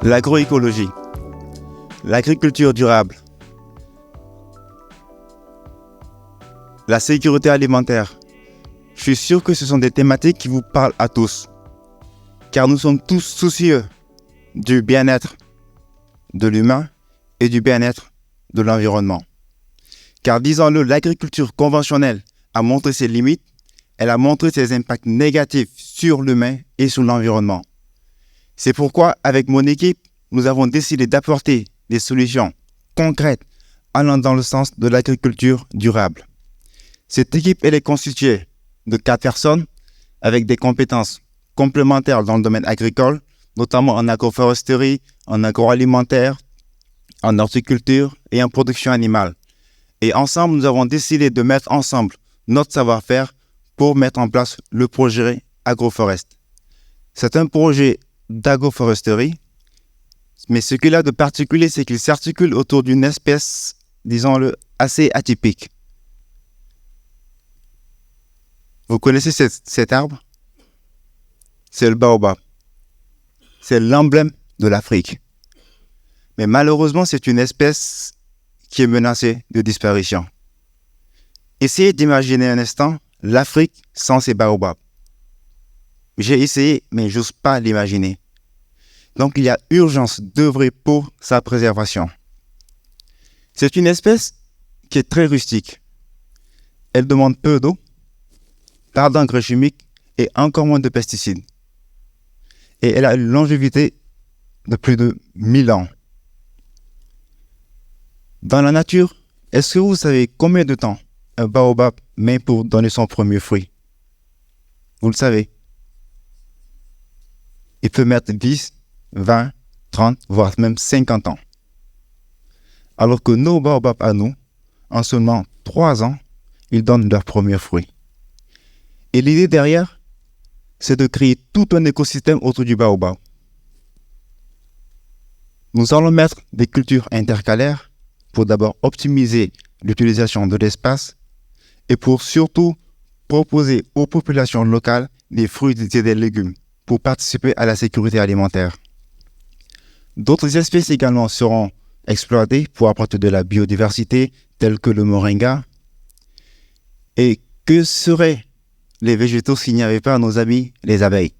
L'agroécologie, l'agriculture durable, la sécurité alimentaire. Je suis sûr que ce sont des thématiques qui vous parlent à tous, car nous sommes tous soucieux du bien-être de l'humain et du bien-être de l'environnement. Car disons-le, l'agriculture conventionnelle a montré ses limites, elle a montré ses impacts négatifs sur l'humain et sur l'environnement. C'est pourquoi, avec mon équipe, nous avons décidé d'apporter des solutions concrètes allant dans le sens de l'agriculture durable. Cette équipe, elle est constituée de 4 personnes avec des compétences complémentaires dans le domaine agricole, notamment en agroforesterie, en agroalimentaire, en horticulture et en production animale. Et ensemble, nous avons décidé de mettre ensemble notre savoir-faire pour mettre en place le projet Agroforest. C'est un projet d'agroforesterie, mais ce qu'il a de particulier, c'est qu'il s'articule autour d'une espèce, disons-le, assez atypique. Vous connaissez cet arbre? C'est le baobab. C'est l'emblème de l'Afrique. Mais malheureusement, c'est une espèce qui est menacée de disparition. Essayez d'imaginer un instant l'Afrique sans ses baobabs. J'ai essayé, mais j'ose pas l'imaginer. Donc, il y a urgence d'œuvrer pour sa préservation. C'est une espèce qui est très rustique. Elle demande peu d'eau, pas d'engrais chimiques et encore moins de pesticides. Et elle a une longévité de plus de 1000 ans. Dans la nature, est-ce que vous savez combien de temps un baobab met pour donner son premier fruit? Vous le savez. Il peut mettre 10, 20, 30, voire même 50 ans. Alors que nos baobabs à nous, en seulement 3 ans, ils donnent leur premier fruit. Et l'idée derrière, c'est de créer tout un écosystème autour du baobab. Nous allons mettre des cultures intercalaires pour d'abord optimiser l'utilisation de l'espace et pour surtout proposer aux populations locales des fruits et des légumes pour participer à la sécurité alimentaire. D'autres espèces également seront exploitées pour apporter de la biodiversité, telles que le moringa. Et que seraient les végétaux s'il n'y avait pas nos amis les abeilles?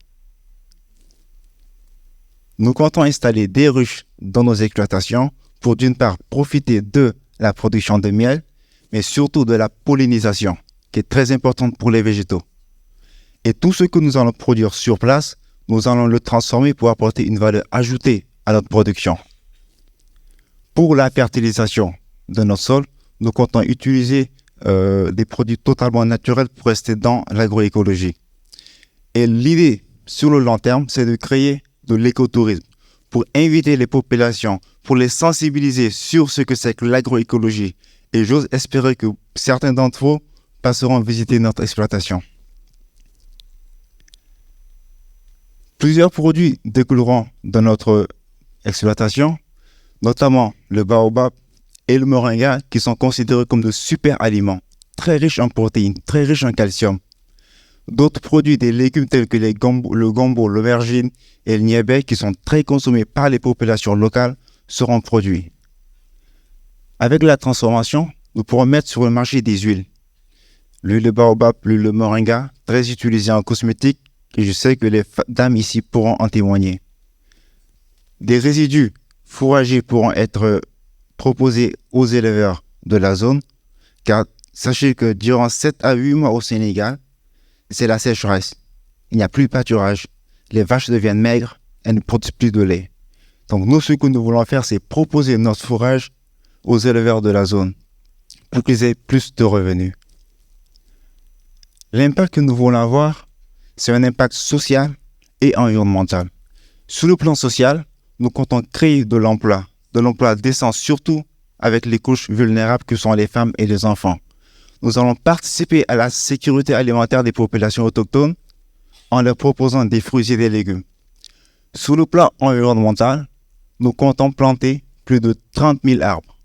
Nous comptons installer des ruches dans nos exploitations pour d'une part profiter de la production de miel, mais surtout de la pollinisation, qui est très importante pour les végétaux. Et tout ce que nous allons produire sur place, nous allons le transformer pour apporter une valeur ajoutée à notre production. Pour la fertilisation de notre sol, nous comptons utiliser des produits totalement naturels pour rester dans l'agroécologie. Et l'idée sur le long terme, c'est de créer de l'écotourisme pour inviter les populations, pour les sensibiliser sur ce que c'est que l'agroécologie. Et j'ose espérer que certains d'entre vous passeront visiter notre exploitation. Plusieurs produits découleront de notre exploitation, notamment le baobab et le moringa qui sont considérés comme de super aliments, très riches en protéines, très riches en calcium. D'autres produits, des légumes tels que le gombo, l'aubergine et le niébé qui sont très consommés par les populations locales seront produits. Avec la transformation, nous pourrons mettre sur le marché des huiles. L'huile de baobab, l'huile de moringa, très utilisée en cosmétique, et je sais que les dames ici pourront en témoigner. Des résidus fourragers pourront être proposés aux éleveurs de la zone, car sachez que durant 7 à 8 mois au Sénégal, c'est la sécheresse. Il n'y a plus de pâturage. Les vaches deviennent maigres, elles ne produisent plus de lait. Donc nous, ce que nous voulons faire, c'est proposer notre fourrage aux éleveurs de la zone pour qu'ils aient plus de revenus. L'impact que nous voulons avoir, c'est un impact social et environnemental. Sur le plan social, nous comptons créer de l'emploi décent, surtout avec les couches vulnérables que sont les femmes et les enfants. Nous allons participer à la sécurité alimentaire des populations autochtones en leur proposant des fruits et des légumes. Sur le plan environnemental, nous comptons planter plus de 30 000 arbres.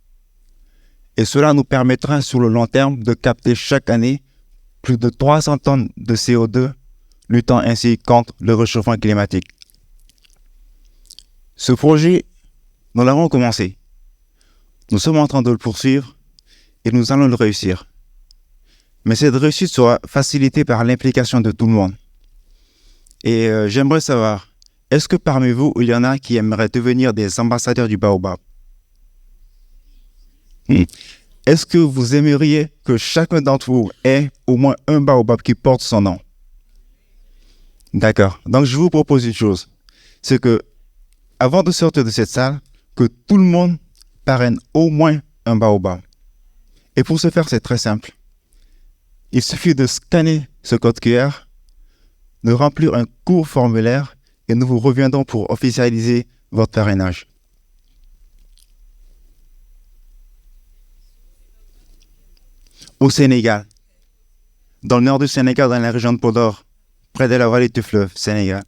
Et cela nous permettra sur le long terme de capter chaque année plus de 300 tonnes de CO2, luttant ainsi contre le réchauffement climatique. Ce projet, nous l'avons commencé. Nous sommes en train de le poursuivre et nous allons le réussir. Mais cette réussite sera facilitée par l'implication de tout le monde. Et j'aimerais savoir, est-ce que parmi vous, il y en a qui aimeraient devenir des ambassadeurs du Baobab? Est-ce que vous aimeriez que chacun d'entre vous ait au moins un Baobab qui porte son nom? D'accord. Donc, je vous propose une chose. C'est que, avant de sortir de cette salle, que tout le monde parraine au moins un Baobab. Et pour ce faire, c'est très simple. Il suffit de scanner ce code QR, de remplir un court formulaire et nous vous reviendrons pour officialiser votre parrainage. Au Sénégal, dans le nord du Sénégal, dans la région de Podor, près de la vallée du fleuve, Sénégal.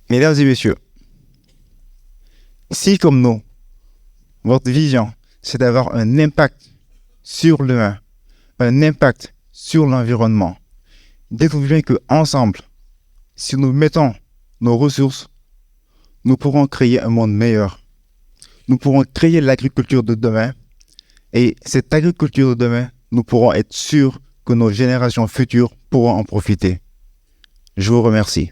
Mesdames et messieurs, si comme nous, votre vision, c'est d'avoir un impact sur l'humain, un impact sur l'environnement, dites-vous bien qu'ensemble, si nous mettons nos ressources, nous pourrons créer un monde meilleur. Nous pourrons créer l'agriculture de demain. Et cette agriculture de demain, nous pourrons être sûrs que nos générations futures pourront en profiter. Je vous remercie.